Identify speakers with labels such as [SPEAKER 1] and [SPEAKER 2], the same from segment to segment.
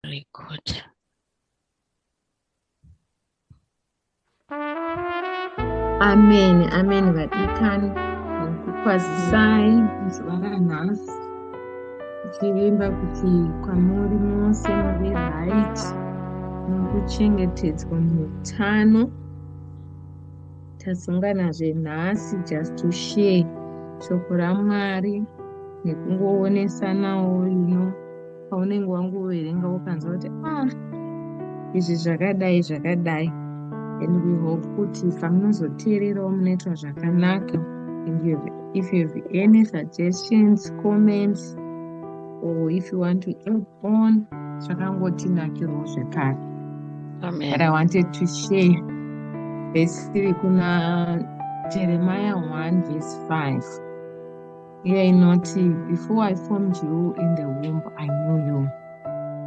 [SPEAKER 1] Very good.
[SPEAKER 2] Amen, amen vadikani. Kukwazisai zuva ranhasi tichivimba kuti kwamuri mose muri right mukuchengetedzwa muutano. Tasunganazve nhasi just to share shoko raMwari nekungoonesanawo paunenge wangoverenga ukanzwa kuti izvi zvakadai and we hope kuti pamunozoteererawo munoitwa zvakanaka. And if you have any suggestions, comments, or if you want to add on, zvakangotinakirawo zvekare.
[SPEAKER 1] Amen.
[SPEAKER 2] But I wanted to share basically kuna Jeremiah 1 verse 5. Here inoti, before I formed you in the womb, I knew you.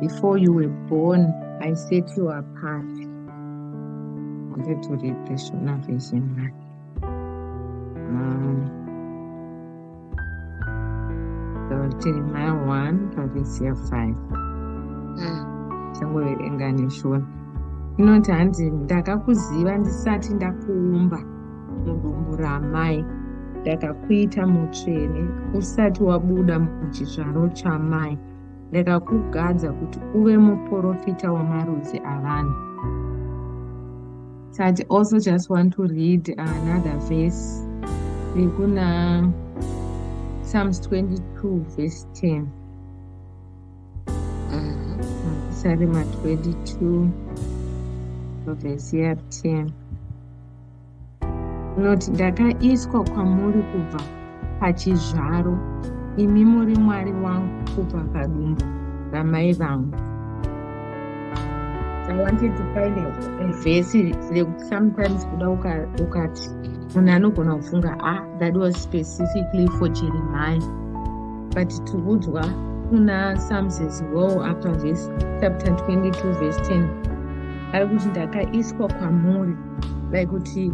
[SPEAKER 2] Before you were born, I set you apart. I wanted to read the Shona version. Jeremiah 1 verse 5. Changoverenga neshona. Inoti hanzi, ndakakuziva ndisati ndakuumba mudumbu ramai, ndakakuita mutsvene usati wabuda muchizvaro chamai, ndakakugadza kuti uve muprofita wamarudzi avanhu. So I also just want to read another verse. Kuna Psalms 22 verse 10. Psalm 22 verse 10. Noti, ndakaiswa kwamuri kubva pachizvaro, imi muri Mwari wangu kubva padumbu ramai vangu. I wanted to find a verse sometimes ukati munhu anogona kufunga that was specifically for Jeremiah, but tikudzwa kuna Psalms as well after verse chapter 22 verse 10 ari kuti ndakaiswa kwamuri, like kuti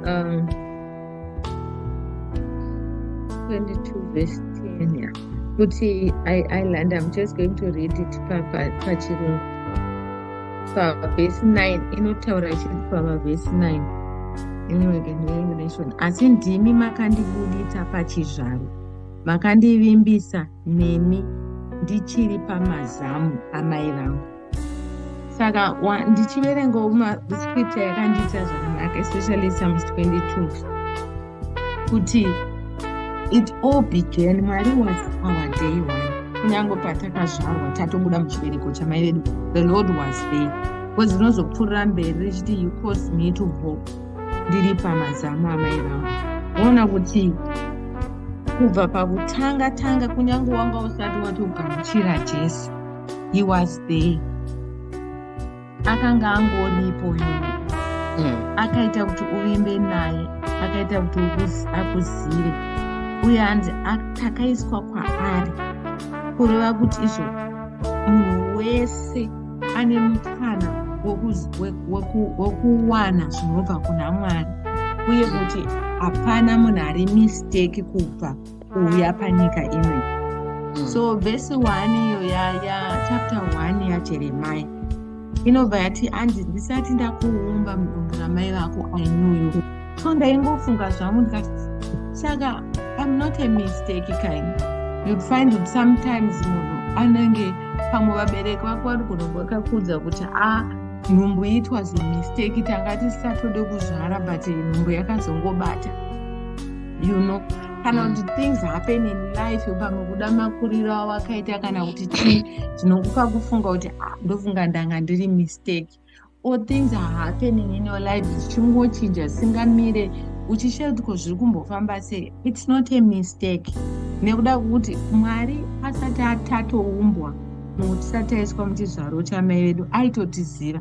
[SPEAKER 2] 22 verse 10 yeah. Kuti I'm just going to read it pachirungu. Verse 9 inotaura chiri verse 9 inowegenoenation, asi ndimi makandibudisa pachizvaro, makandivimbisa nemi ndichiri pamazamu amai vangu. Saka ndichiverengawo mascripture yakandiita zvakanaka, especially Psalms 22, kuti it all began, Mwari was our day one. Kunyange patakazvarwa tatobuda muchibereko chamai vedu, the Lord was there. Because rinozopfuurira mberi richiti you caused me to walk ndiri pamazamu amai vangu. Unoona kuti kubva pakutanga kunyange wanga usati watogamuchira Jesu, he was there. Akanga angoripo akaita kuti uvimbe naye, akaita kuti akuzive, uye hanzi takaiswa kwaari, kureva kuti izvo munhu wese ane mukana wokuwana zvinobva kuna Mwari, uye kuti hapana munhu ari mistake kubva kuuya panyika ino. So verse 1 iyo ya chapter 1 yaJeremiah inobva yati, hanzi ndisati ndakuumba mudumbu ramai vako I knew you. So ndaingofunga zvangu ndikati, saka I'm not a mistake kind. You'd find that sometimes munhu anenge pamwe vabereki vako vari kunombakakudza kuti nhumbu it was a mistake, tanga tisatode kuzvara but nhumbu yakazongobata, you know. Kana kuti things happen in life, pamwe kuda makuriro awakaita kana kuti chii zvinokupa kufunga kuti ndofunga ndanga ndiri mistake, or things are happening in your life zvichingochinja singamire uchisheuti ko zviri kumbofamba sei. It's not a mistake, nekuda kuti Mwari asati atatoumbwa tisati aiswa muchizvaro chamai vedu aitotiziva.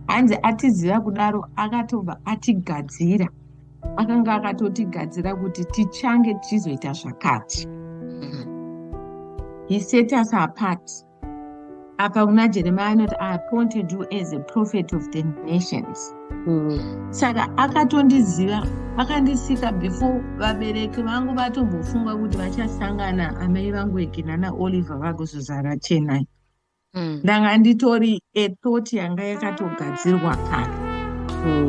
[SPEAKER 2] Hanzi atiziva kudaro akatobva atigadzira, akanga akatotigadzira kuti tichange tichizoita zvakati. He set us apart. Apa kuna Jeremiah anoti, I appointed you as a prophet of the nations. Saka akatondiziva, akandisika before vabereki vangu vatombofunga kuti vachasangana amai vangu Egina naOliver vagozozara Chennai. ndanga nditori ethought yanga yakatogadzirwa kare.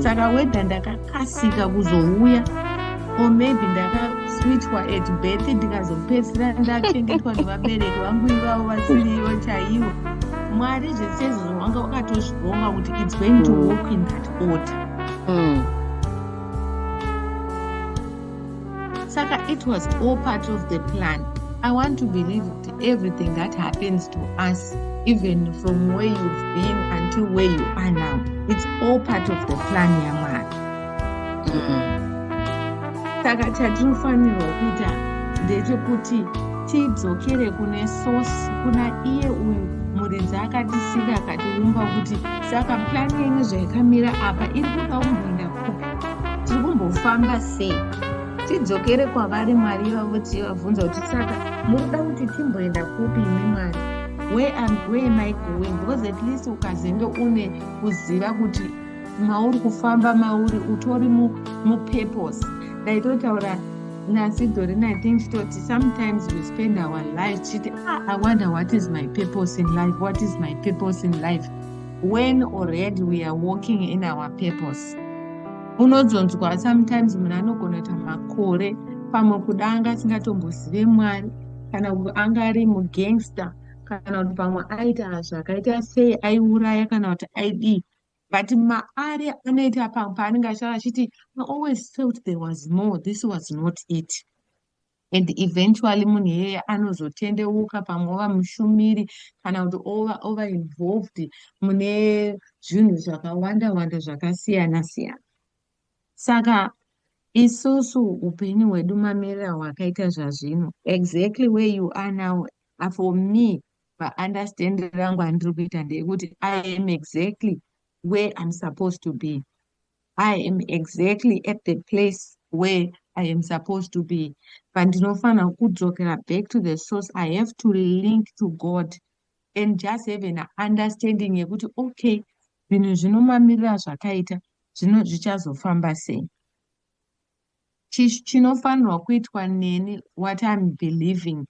[SPEAKER 2] Saka whether ndakakasika kuzouya or maybe ndakaswitchwa at birth ndikazopedzisira ndachengetwa nevabereki vangu ivavo vasirivo chaivo, Mwari zvese izvozvo wanga wakatozvironga kuti it's going to work in that order. Saka it was all part of the plan. I want to believe that everything that happens to us, even from where you've been until where you are now, it's all part of the plan yaMwari. Saka chatinofanirwa kuita ndechekuti tidzokere kune source, kuna iye uyu muridzi akatisika akatiumba, kuti saka plani yenyu zvaikamira apa iri kuda kumboenda kupi, tiri kumbofamba sei. Tidzokere kwavari Mwari vavo tivabvunza kuti saka munoda kuti timboenda kupi imi Mwari, where am I going? Because at least ukazenge une kuziva kuti mauri kufamba mauri utori mupurpose. Ndaitotaura nhasi Dorina, I think chitoti sometimes we spend our lives chiti I wonder what is my purpose in life, what is my purpose in life, when already we are walking in our purpose. Unodzonzwa sometimes munhu anogona kuita makore pamwe kuda anga asingatombozive Mwari, kana kuti anga ari mugangster, kana kuti pamwe aita zvakaita sei, aiuraya kana kuti aidii, but maari anoita paanenge achitaura achiti I always felt there was more, this was not it. And eventually munhu iyeye anozotendeuka, pamwe ova mushumiri kana kuti over involved mune zvinhu zvakawanda wanda zvakasiyana siyana. Saka isusu upenyu hwedu mamiriro hwakaita zvazvino, exactly where you are now, for me paunderstanding rangu andiri kuita ndeyekuti I am exactly where I'm supposed to be. I am exactly at the place where I am supposed to be. But ndinofanira kudzokera back to the source. I have to link to God and just have an understanding yekuti okay, zvinhu zvinomamirira zvakaita zvino zvichazofamba sei. Chinofanirwa kuitwa neni, what I'm believing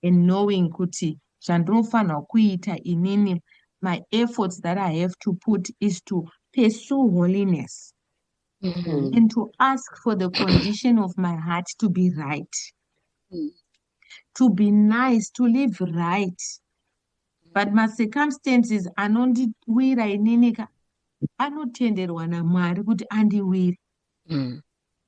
[SPEAKER 2] and knowing kuti zvandinofanirwa kuita inini, my efforts that I have to put is to pursue holiness and to ask for the condition of my heart to be right, to be nice, to live right. But my circumstances anondiwira inini anotenderwa naMwari kuti andiwire.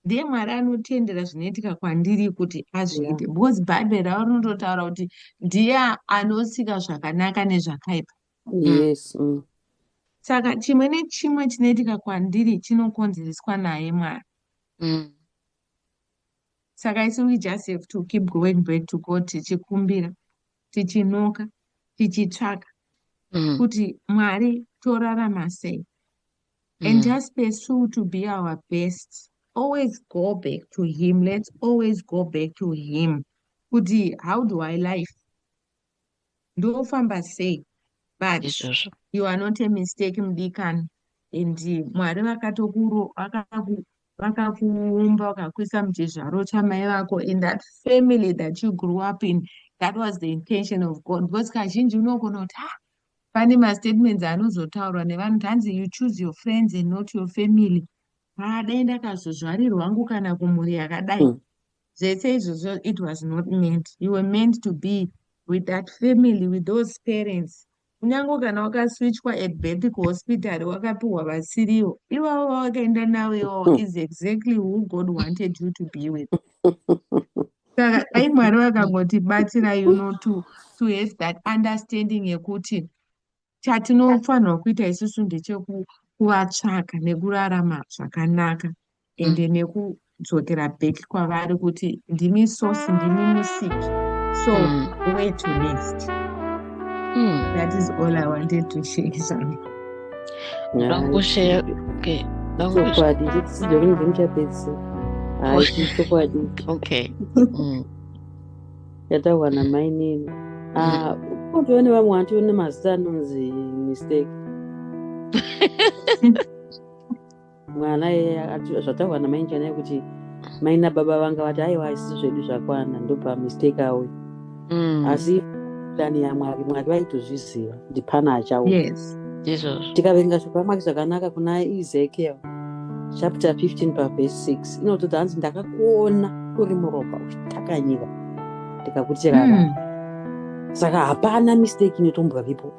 [SPEAKER 2] Ndiye Mwari anotendera zvinoitika kwandiri kuti azviite, because Bible ravo rinototaura kuti ndiye anosika zvakanaka nezvakaipa.
[SPEAKER 1] Yes.
[SPEAKER 2] Saka chimwe nechimwe chinoitika kwandiri chinokonzereswa naye Mwari. Saka isu we just have to keep going back to God, tichikumbira, tichinoka, tichitsvaka kuti Mwari torarama sei, and just pursue to be our best. Always go back to Him. Let's always go back to Him. Kuti how do I life? Ndofamba sei? But you are not a mistake, mudikani. And Mwari vakakuumba vakakuisa muchizvaro chamai vako, in that family that you grew up in. That was the intention of God. Because kazhinji unogona kuti pane mastatements anozotaurwa nevanhu tanzi you choose your friends and not your family. Dai ndakazozvarirwa hangu kana kumhuri yakadai, zvese izvozvo it was not meant. You were meant to be with that family, with those parents. Kunyange kana wakaswitchwa at birth kuhospitari wakapiwa vasiriwo, ivavo vakaenda navo ivavo is exactly who God wanted you to be with. Saka dai Mwari vakangotibatsira to have that understanding yekuti chatinofanirwa kuita isusu ndechekuvatsvaka nekurarama zvakanaka, ende nekudzokera back kwavari kuti ndimi source, ndimi musiki, so where to next. That is all I wanted to share.
[SPEAKER 1] Okay. Yatawana my name. Unotoone vamwe vatione mazita anonzi mistake. Mwana zvatawana mainjana yekuti mai nababa vanga vati aiwa isi zvedu zvakwana ndopa mistake awe. Asi plani yaMwari vaitozviziva kuti pana achawo.
[SPEAKER 2] Yes.
[SPEAKER 1] Tikaverenga shoko raMwari zvakanaka kuna Ezekiel chapter 15 verse 6 inototi hanzi ndakakuona uri muropa uchitakanyika ndikakuti rarama. Saka hapana mistake inotombwa vipo.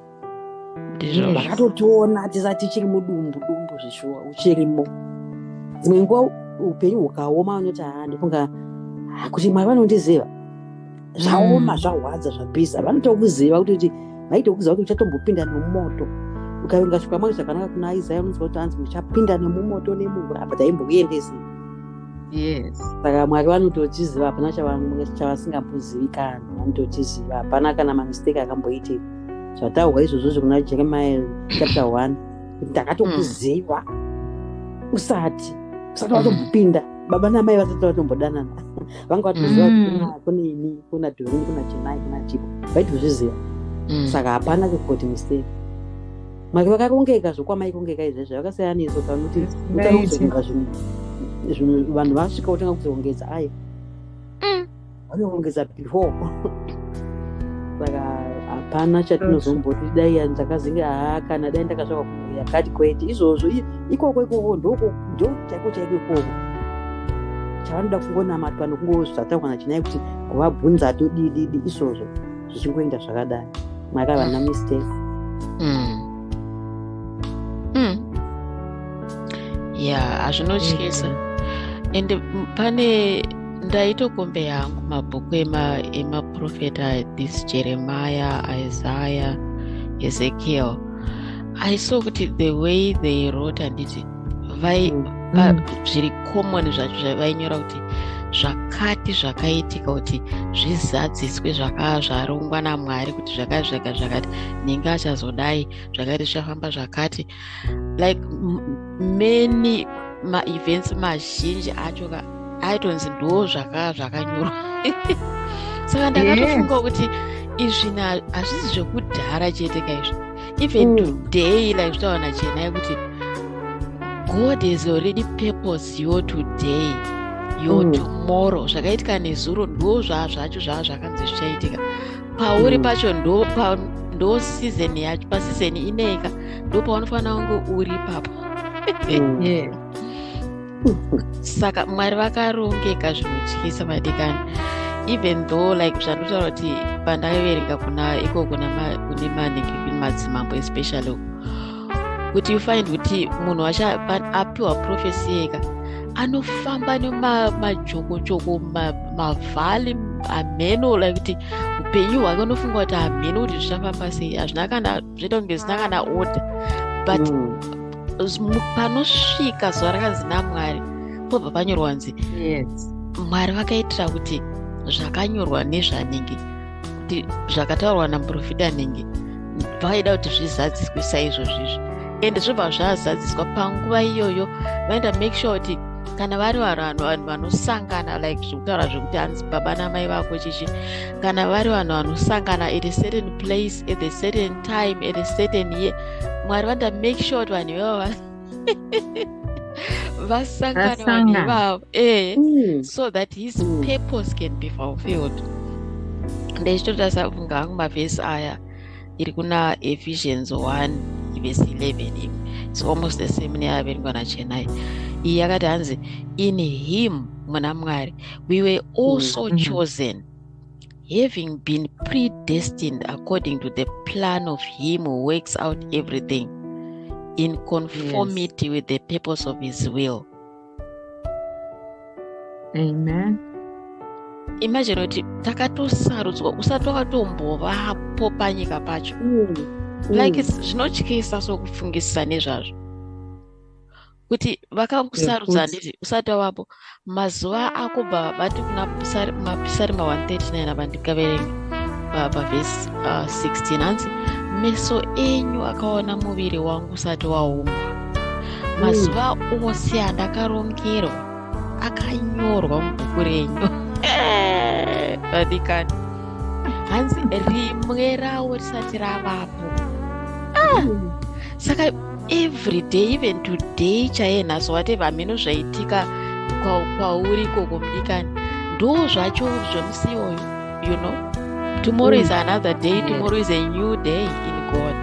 [SPEAKER 1] Vakatotiona tisati tichiri mudumbu zvishuwa uchirimo. Dzimwe nguva upenyu hukaoma unoti ndifunga kuti Mwari vanondiziva zvaoma zvarwadza zvapisa vanotokuziva kuti vaitokuziva kuti uchatombopinda nemumoto. Ukaverenga shoko raMwari zvakanaka kuna Isaiah unonzwa kuti hanzi muchapinda nemumoto nemvura apa taimbokuendesi.
[SPEAKER 2] Yes.
[SPEAKER 1] Saka Mwari vanototiziva hapana chavasingambozivvi kana vanototiziva hapana kana mamistake akamboitika. Zvataurwa izvozvo kuna Jeremiah chapter 1 kuti ndakatokuziva usati watombopinda baba namai vasati vatombodanana vanga vatoziva kuti kune ini kuna Dhorine kuna Chenai kuna Chipo vaitozviziva. Saka hapana kukoti mistake. Mwari vakarongeka zvokwamaikongeka izvezvo vakasiyana nesu kanuti utanokuzoronga zvinhu vanhu vasvika utanga kuzorongedza ayo vanorongedza before. Saka hapana chatinozomboti dai ndakazinga kana dai ndakasvaka yakati kwete izvozvo ikoko ndo chaiko ikoko chavanoda kungonamatwa nokungozvataurwa nachinai kuti kuvabvunza atodididi izvozvo zvichingoenda zvakadai. Mwari havana mistake.
[SPEAKER 3] Hazvinotyisa ende pane ndaitokombe yangu mabhuku emaprofeta this Jeremiah, Isaiah, Ezekiel. I saw kuti the way they wrote handiti zviri common zvacho zvavainyora kuti zvakati zvakaitika kuti zvizadziswe zvarongwa naMwari kuti zvakati ninge achazodai zvakati zvichafamba zvakati like many ma-events mazhinji acho aitonzi ndo zvakanyorwa. Saka ndakatofunga kuti izvi hazvisi zvekudhara chete kaizvo. Even today like zvitaura naChenai kuti God has already purposed your today, your tomorrow. Zvakaitika nezuro ndo zvacho zvakanzi zvichaitika. Pauri pacho ndo season yacho, pasizoni ineka ndo paunofanira kunge uri papo. Saka Mwari vakarongeka zvinotyisa madikani. Even though like zvandotaura kuti pandakaverenga kune manenge madzimambo especially kuti you find kuti munhu apiwa prophecy yega anofamba nemajokojoko mavhali amheno like kuti upenyu hwake unofunga kuti amheno kuti zvichafamba sei hazvina kana zvoita kunge zvisina kana order but panosvika zuva rakanzi naMwari pobva panyorwa nzi Mwari vakaitira kuti zvakanyorwa nezvanenge kuti zvakataurwa namuprofita nenge vaida kuti zvizadziswe saizvozvizvi ende zvobva zvazadziswa panguva iyoyo. Vaenda make sure kuti kana vari vanhu vanosangana like zvekutaura zvekuti hanzi baba namai vako chichi kana vari vanhu vanosangana at a certain place at a certain time at a certain year Mwari vaenda make sure kuti vanhu ivavo vasangane vanhu ivavo so that his purpose can be fulfilled. Ndechitotasafunga hangu mavhesi aya iri kuna Ephesians 1 verse 11 it's almost the same neyaverengwa naChenai. Iyi yakati hanzi in him muna Mwari we were also chosen having been predestined according to the plan of him who works out everything in conformity with the purpose of his will.
[SPEAKER 2] Amen.
[SPEAKER 3] Imagine kuti takatosarudzwa usati wakatombovapo panyika pacho like zvinotyisa sokufungisisa nezvazvo kuti vakakusarudza ndizvi usati wavapo mazuva akobva vati kuna mapisarima 139 apa ndikaverenga pavhesi 16 hanzi meso enyu akaona muviri wangu usati waumbwa mazuva ose andakarongerwa akanyorwa mubhuku renyu vadikani hanzi rimwe rawo risati ravapo saka every day even today chaiye nhasi whatever mhino zvaitika kwauri ikoko mudikani ndo zvacho zvemusi iwoyo you know Tomorrow is another day. Tomorrow is a new day in God.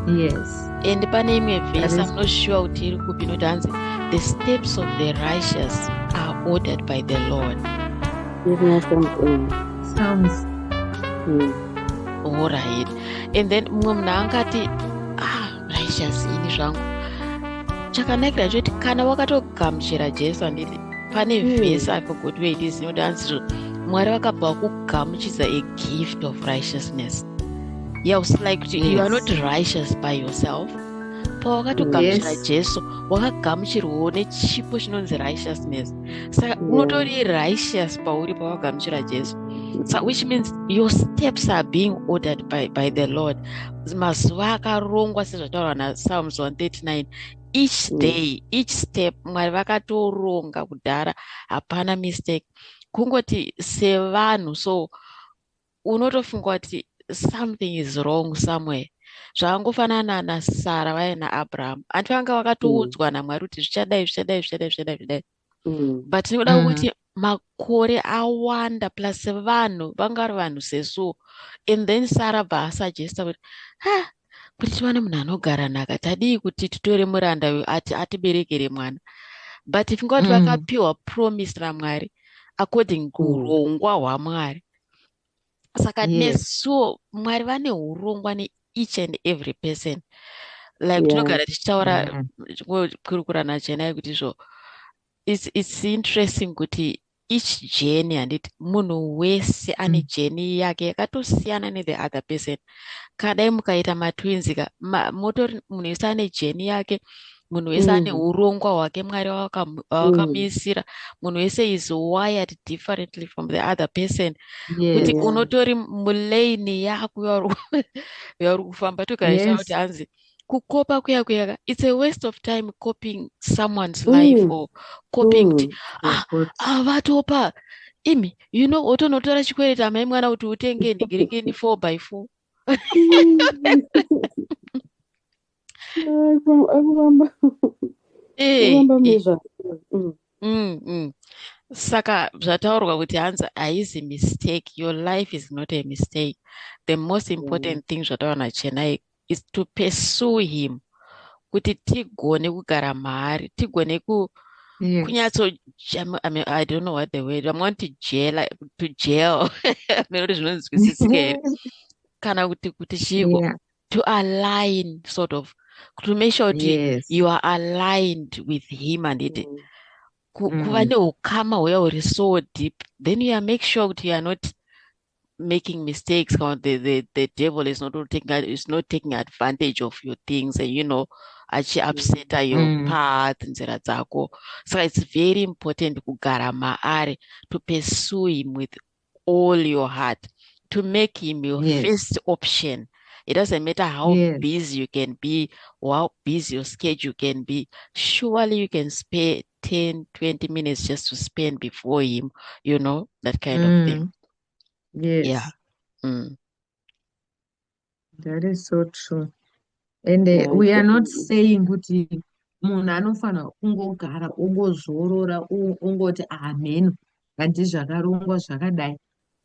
[SPEAKER 2] Yes.
[SPEAKER 3] And pane imwe verse, I'm not sure kuti iri kupi inoti hanzi, the steps of the righteous are ordered by the Lord.
[SPEAKER 2] Sounds.
[SPEAKER 3] All right. And then mumwe munhu angati righteous ini zvangu chakanakira choti kana wakatogamuchira Jesu handiti pane verse I forgot where it is inoti hanzi Mwari vakabva kugamuchidza a gift of righteousness. Yeah, it's like you are not righteous by yourself. Pawakatogamuchira Jesu wakagamuchirwawo nechipo chinonzi righteousness. Saka unotori righteous pauri pawagamuchira Jesu. So which means your steps are being ordered by the Lord. Mazuva akarongwa sezvataurwa naPsalms 139. Each day, each step Mwari vakatoronga kudhara, hapana mistake. Kungoti sevanhu, so unotofunga kuti something is wrong somewhere. Zvangofanana naSara vaya naAbraham. Antu vanga vakatoudzwa naMwari kuti zvichadai. But ninoda kuti makore awanda plus vanhu vanga vari vanhu sesuwo. And then Sarah asagesta kuti kuti tiwane munhu anogara nhaka tadii kuti titore muranda uyu atiberekere mwana. But if ngoti vakapiwa promise naMwari according kuurongwa hwaMwari. Saka nesuwo Mwari vane urongwa ne each and every person. Like tinogara tichitaura kurukura nachenai kuti zvo it's interesting kuti each journey handiti munhu wese ane journey yake yakatosiyana nethe other person. Kadai mukaita matwins motori munhu wese ane journey yake, munhu wese ane urongwa hwake Mwari wakamisira. Munhu wese is wired differently from the other person. Kuti unotori mulane yako yauri kufamba togarisha kuti hanzi kukopa kuya it's a waste of time copying someone's life or copying vatopa imi otonotora chikwereta mai mwana kuti utenge ndigirikeni 4x4. Saka zvataurwa kuti hanzi haizi mistake. Your life is not a mistake. The most important thing zvataura nachenai is to pursue him. Kuti tigone kugara mahari, tigone kunyatso I don't know what the word. I'm going to jail. Kana kuti chigo to align sort of, to make sure you are aligned with him and it kuva neukama where uri so deep, then you make sure that you are not making mistakes. The devil is not taking advantage of your things and actually upset your path nzira dzako. So it's very important kugara maari, to pursue him with all your heart, to make him your first option. It doesn't matter how busy you can be or how busy your schedule can be. Surely you can spare 10-20 minutes just to spend before him, that kind of thing.
[SPEAKER 2] Yes.
[SPEAKER 3] Yeah.
[SPEAKER 2] That is so true. And we are not saying kuti munhu anofanira kungogara ongozorora ongoti amen kandi zvakarongwa zvakadai.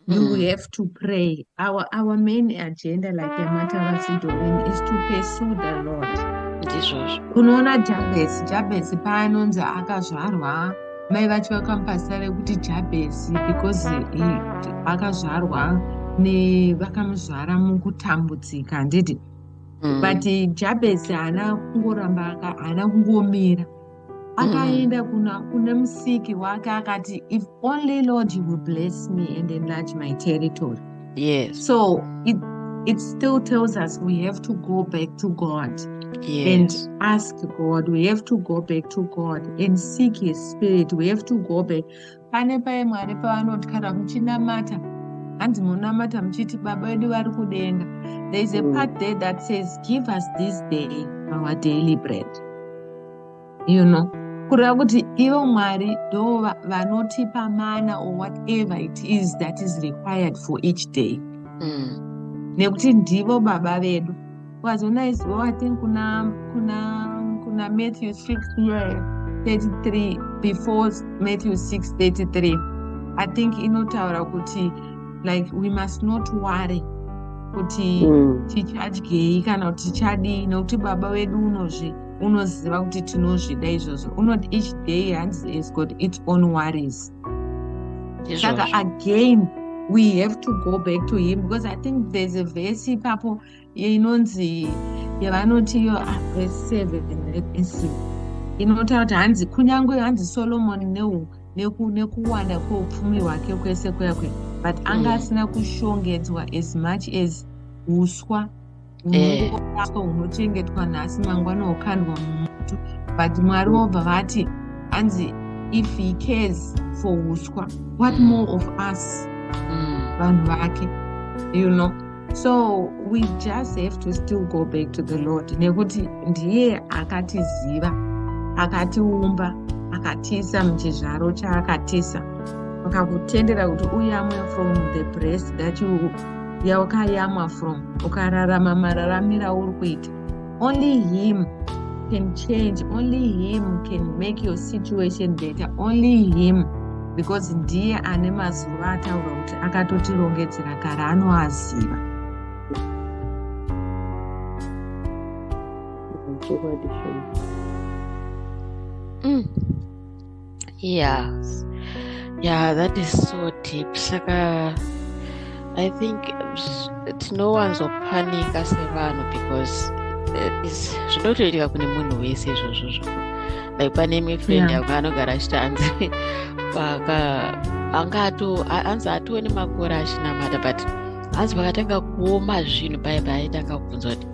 [SPEAKER 2] You have to pray. Our main agenda, like Yamata was doing, is to pursue the Lord. Unoona Jabez paanonzi akazvarwa, mai vacho vakampasara kuti Jabez because akazvarwa vakamuzvara mukutambudzika handiti. But Jabez haana kungoramba, haana kungomira. Akaenda kuna musiki wake akati, if only Lord you will bless me and enlarge my territory.
[SPEAKER 3] Yes.
[SPEAKER 2] So it still tells us we have to go back to God and ask God. We have to go back to God and seek his spirit. We have to go back. Pane pai Mwari pavanoti kana muchinamata, hanzi munamata muchiti Baba vedu vari kudenga. There is a part there that says, give us this day our daily bread. Kureva kuti ivo Mwari ndo vanotipa mana or whatever it is that is required for each day. Nekuti ndivo baba vedu. Wazona izvo I think kuna Matthew 6:33 before Matthew 6:33. I think inotaura kuti like we must not worry kuti tichadyei kana kuti tichadii, nekuti baba wedu unoziva kuti tinozvida izvozvo. Unoti each day has got its own worries. Saka again we have to go back to him, because I think there's a verse ipapo inonzi yavanoti yo verse 7 inotaura kuti hanzi kunyange hanzi Solomon nekuwanda kweupfumi hwake kwese kwakwe, but anga asina kushongedzwa as much as uswa hunochengetwa nhasi mangwana hukandwa mumutu. But Mwari wobva vati hanzi if he cares for uswa, what more of us vanhu vake, you know. So we just have to still go back to the Lord, nekuti ndiye akatiziva, akatiumba, akatiisa muchizvaro chaakatiisa, akakutendera kuti uyamwe from the breast that yakayamwa from, ukararama mararamira uri kuita. Only him can change, only him can make your situation better, only him, because ndiye ane mazuva ataura kuti akatotirongedzera kare, anoaziva.
[SPEAKER 3] Yeah, that is so deep. Saka, I think no one's panika sevanhu, because zvinotoitika kune munhu wese izvozvo. Like pane imwe friend yangu anogara achita anzi anzi atone makore achinamata, but anzi pakatanga kuoma zvinhu paipa aitanga kubvunza kuti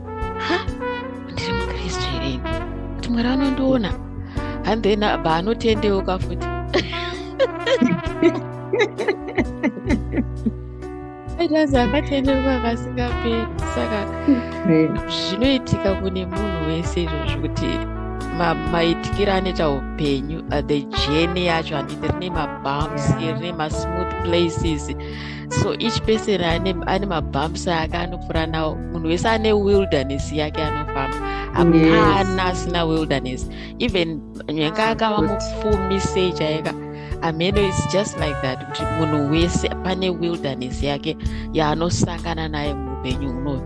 [SPEAKER 3] ndiri mukristu here, kuti Mwari anondiona, and then baanotendeuka futi aitazi akatendeuka kasingaperi. Saka zvinoitika kune munhu wese izvozvo, kuti maitikiro anoita upenyu, the journey yacho handiti rine mabumps, rine masmooth places. So each person ane mabumps ake anopfuura nawo. Munhu wese ane wilderness yake anofamba, hapana asina wilderness. Even nyange akava mupfumi sei chaika, ameno is just like that, kuti munhu wese pane wilderness yake yaanosangana naye muupenyu unoyu.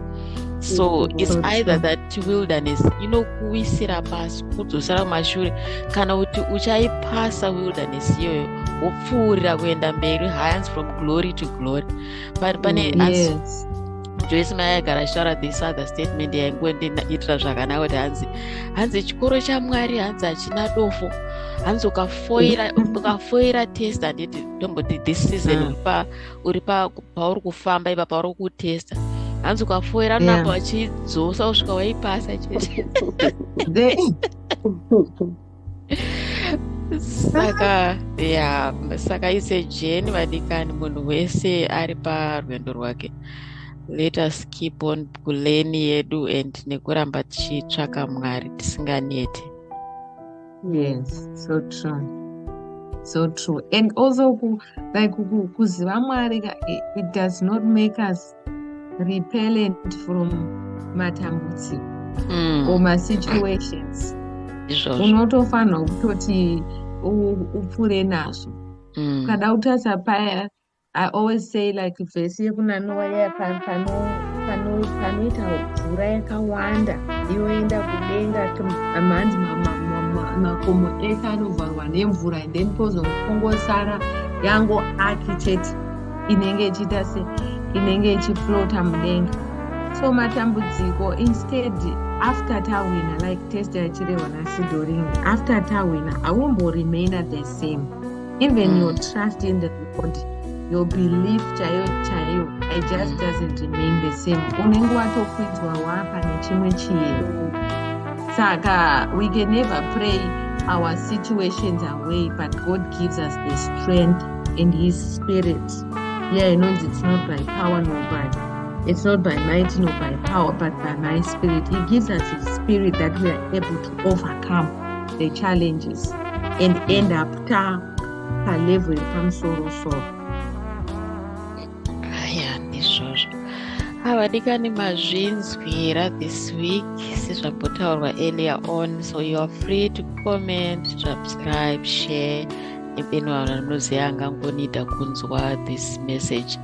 [SPEAKER 3] So it's either that wilderness inokuwisira pasi, kudzosera kumashure, kana kuti uchaipasa wilderness iyoyo wopfuurira kuenda mberi, hands from glory to glory. But pane Joyce Meyer agara achitaura this other statement yaingoitira zvakanaka kuti hanzi chikoro chaMwari hanzi hachina dofo, hanzi ukafoira test, handiti ndomboti this season uri pauri kufamba ipa pauri kutesta, hanzi ukafoira namba wachidzosa kusvika waipasa chete. Saka ise jeni vadikani, munhu wese ari parwendo rwake. Let us keep on kuleni yedu and nekuramba tichitsvaka Mwari tisinganeti.
[SPEAKER 2] Yes, so true. So true. And also kuziva Mwari, it does not make us repellent from matambudziko or my situations. Unotofanwa kutoti upfure nazvo. Kada utasa paya, I always say like vhesi yekuna Noa panoita mvura yakawanda inoenda kudenga, manzi makomo ese anovharwa nemvura, and then pozongosara yango architect inenge ichiita inenge ichiflota mudenga. So matambudziko, instead after tawina, like test yachirehwa naSidorini, after tawina hawombo remain the same. Even your trust in the Lord, your belief chayo it just doesn't remain the same. Unenge watokwidzwa wapa nechimwe chiyero. Saka we can never pray our situations away, but God gives us the strength in His Spirit. Yeah, inonzi it's not by power nor it's not by might nor by power, but by my Spirit. He gives us His Spirit that we are able to overcome the challenges and end up to level pamusoro-soro.
[SPEAKER 3] Havadikani mazvinzwira this week sezvambotaurwa earlier on, so you are free to comment, subscribe, share. If anyone knows angangonida kunzwa this message,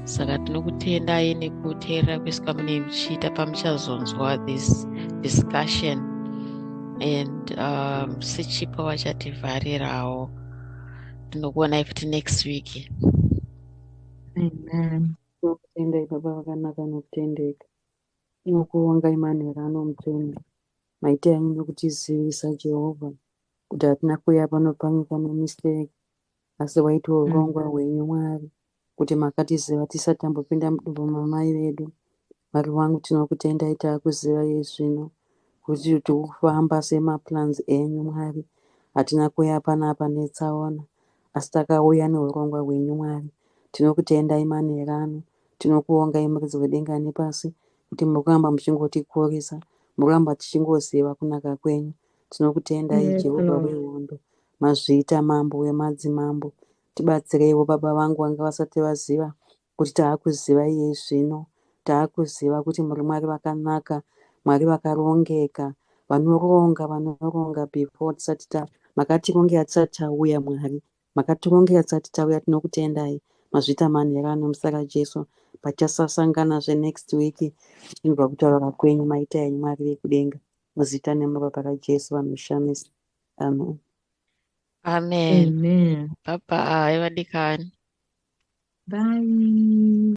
[SPEAKER 3] Saka tinokutendai nekuteerera kwese kwamunenge muchiita pamuchazonzwa this discussion, and sechipa vachativharirawo. Tinokuonai futi next week.
[SPEAKER 2] Amen.
[SPEAKER 1] Tinokutendai baba vakanaka nokutendeka. Tinokuongai manherano mutsvene. Maita enyu nokutizivisa Jehovha kuti hatina kuuya pano panyika nemistake, asi waita urongwa hwenyu Mwari kuti makatiziva tisati tambopinda mudumbu mamai vedu. Mwari wangu tinokutendai taakuzivai zvino kuti tiri kufamba semaplans enyu Mwari. Hatina kuuya panapa netsaona, asi takauya neurongwa hwenyu Mwari. Tinokutendai manherano, tinokuongai muridzi wedenga nepasi kuti mukuramba muchingotikoresa, mukuramba tichingoziva kunaka kwenyu. Tinokutendai Jehovha wehondo, mazviita mambo wemadzimambo. Tibatsireiwo baba vangu vanga vasati vaziva kuti taakuzivai iye zvino. Taakuziva kuti muri Mwari vakanaka, Mwari vakarongeka, vanoronga before tisati makatirongera tisati tauya Mwari. Makatirongera tisati tauya. Tinokutendai mazviita manherano musaka Jesu pachasasanganazve next week tichibva kutaura kwenyu maita enyu Mwari vekudenga, muzita nemubaba raJesu vanoshamisa. Amen.
[SPEAKER 3] Amen.
[SPEAKER 2] Amen.
[SPEAKER 3] Bye bye vadikani.
[SPEAKER 2] Bye.